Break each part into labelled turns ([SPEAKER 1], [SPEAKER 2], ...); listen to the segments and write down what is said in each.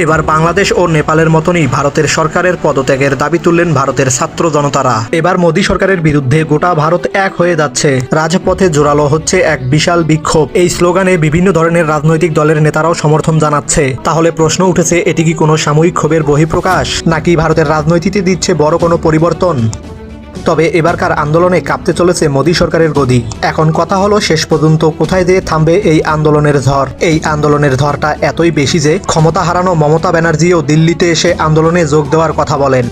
[SPEAKER 1] এবার বাংলাদেশ ও নেপালের মতনই ভারতের সরকারের পদত্যাগের দাবি তুললেন ভারতের ছাত্র জনতারা। এবার মোদী সরকারের বিরুদ্ধে গোটা ভারত এক হয়ে যাচ্ছে। রাজপথে জোরালো হচ্ছে এক বিশাল বিক্ষোভ। এই স্লোগানে বিভিন্ন ধরনের রাজনৈতিক দলের নেতারাও সমর্থন জানাচ্ছে। তাহলে প্রশ্ন উঠেছে, এটি কি কোনো সাময়িক ক্ষোভের বহিঃপ্রকাশ, নাকি ভারতের রাজনীতিতে দিচ্ছে বড় কোনো পরিবর্তন? তবে এবারকার আন্দোলনে কাঁপতে চলেছে মোদী সরকারের গদি। এখন কথা হলো, শেষ পর্যন্ত কোথায় যেয়ে থামবে এই আন্দোলনের ঝড়? এই আন্দোলনের ঝড়টা এতই বেশি যে ক্ষমতা হারানো মমতা ব্যানার্জিও দিল্লিতে এসে আন্দোলনে যোগ দেওয়ার কথা বলেন।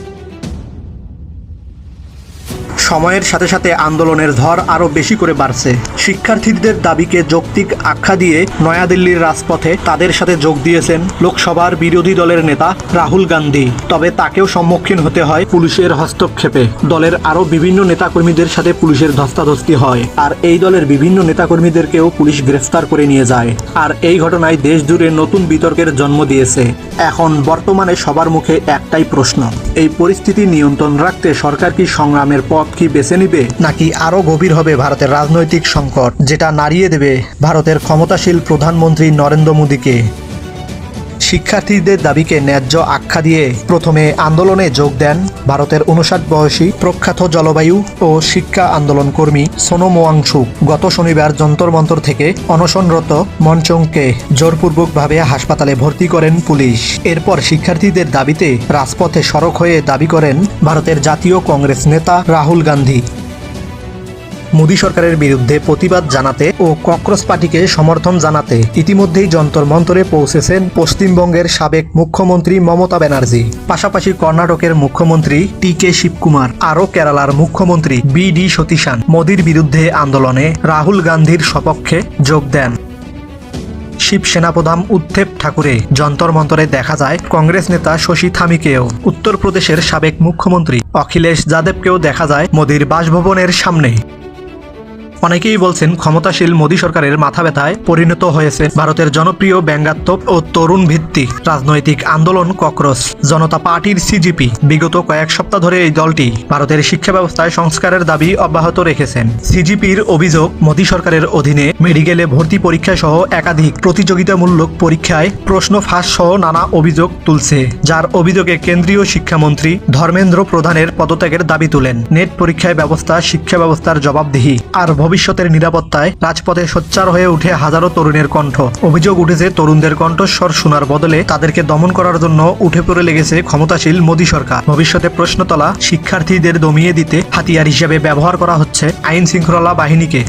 [SPEAKER 1] সময়ের সাথে সাথে আন্দোলনের ঝড় আরও বেশি করে বাড়ছে। শিক্ষার্থীদের দাবিকে যৌক্তিক আখ্যা দিয়ে নয়াদিল্লির রাজপথে তাদের সাথে যোগ দিয়েছেন লোকসভার বিরোধী দলের নেতা রাহুল গান্ধী। তবে তাকেও সম্মুখীন হতে হয় পুলিশের হস্তক্ষেপে। দলের আরও বিভিন্ন নেতাকর্মীদের সাথে পুলিশের ধস্তাধস্তি হয়, আর এই দলের বিভিন্ন নেতাকর্মীদেরকেও পুলিশ গ্রেফতার করে নিয়ে যায়। আর এই ঘটনায় দেশ জুড়ে নতুন বিতর্কের জন্ম দিয়েছে। এখন বর্তমানে সবার মুখে একটাই প্রশ্ন, এই পরিস্থিতি নিয়ন্ত্রণ রাখতে সরকার কি সংগ্রামের পথ কি বেছে নিবে, নাকি আরো গভীর হবে ভারতের রাজনৈতিক সংকট, যেটা নাড়িয়ে দেবে ভারতের ক্ষমতাশীল প্রধানমন্ত্রী নরেন্দ্র মোদীকে? শিক্ষার্থীদের দাবিকে ন্যায্য আখ্যা দিয়ে প্রথমে আন্দোলনে যোগ দেন ভারতের 59 বয়সী প্রখ্যাত জলবায়ু ও শিক্ষা আন্দোলন কর্মী সোনম ওয়াংচুক। গত শনিবার যন্তর মন্তর থেকে অনশনরত মনচংকে জোরপূর্বকভাবে হাসপাতালে ভর্তি করেন পুলিশ। এরপর শিক্ষার্থীদের দাবিতে রাজপথে সরব হয়ে দাবি করেন ভারতের জাতীয় কংগ্রেস নেতা রাহুল গান্ধী। মোদী সরকারের বিরুদ্ধে প্রতিবাদ জানাতে ও ককরোচ পার্টিকে সমর্থন জানাতে ইতিমধ্যেই যন্তর মন্তরে পৌঁছেছেন পশ্চিমবঙ্গের সাবেক মুখ্যমন্ত্রী মমতা ব্যানার্জি, পাশাপাশি কর্ণাটকের মুখ্যমন্ত্রী টি.কে. শিবকুমার, আরও কেরালার মুখ্যমন্ত্রী বি.ডি. সতীশান মোদীর বিরুদ্ধে আন্দোলনে রাহুল গান্ধীর সপক্ষে যোগ দেন। শিবসেনা প্রধান উদ্ধব ঠাকুরে যন্তর মন্তরে দেখা যায় কংগ্রেস নেতা শশী থামিকেও। উত্তরপ্রদেশের সাবেক মুখ্যমন্ত্রী অখিলেশ যাদবকেও দেখা যায় মোদীর বাসভবনের সামনে। অনেকেই বলছেন, ক্ষমতাশীল মোদী সরকারের মাথা ব্যথায় পরিণত হয়েছে ভারতের জনপ্রিয় ব্যঙ্গাত্মক ও তরুণ ভিত্তিক রাজনৈতিক আন্দোলন ককরোচ জনতা পার্টির সিজিপি। বিগত কয়েক সপ্তাহ ধরে এই দলটি ভারতের শিক্ষা ব্যবস্থায় সংস্কারের দাবি অব্যাহত রেখেছেন। সিজিপির অভিযোগ, মোদী সরকারের অধীনে মেডিকেলে ভর্তি পরীক্ষা সহ একাধিক প্রতিযোগিতামূলক পরীক্ষায় প্রশ্ন ফাঁস সহ নানা অভিযোগ তুলছে, যার অভিযোগে কেন্দ্রীয় শিক্ষামন্ত্রী ধর্মেন্দ্র প্রধানের পদত্যাগের দাবি তুলেন। নেট পরীক্ষায় ব্যবস্থা, শিক্ষা ব্যবস্থার জবাবদিহি আর ভবিষ্যতের নিরাপত্তায় রাজপথে সোচ্চার হয়ে উঠে হাজারো তরুণের কণ্ঠ। অভিযোগ উঠেছে, তরুণদের কণ্ঠস্বর শোনার বদলে তাদেরকে দমন করার জন্য উঠে পড়ে লেগেছে ক্ষমতাশীল মোদী সরকার। ভবিষ্যতে প্রশ্ন তোলা শিক্ষার্থীদের দমিয়ে দিতে হাতিয়ার হিসেবে ব্যবহার করা হচ্ছে আইন শৃঙ্খলা বাহিনীকে।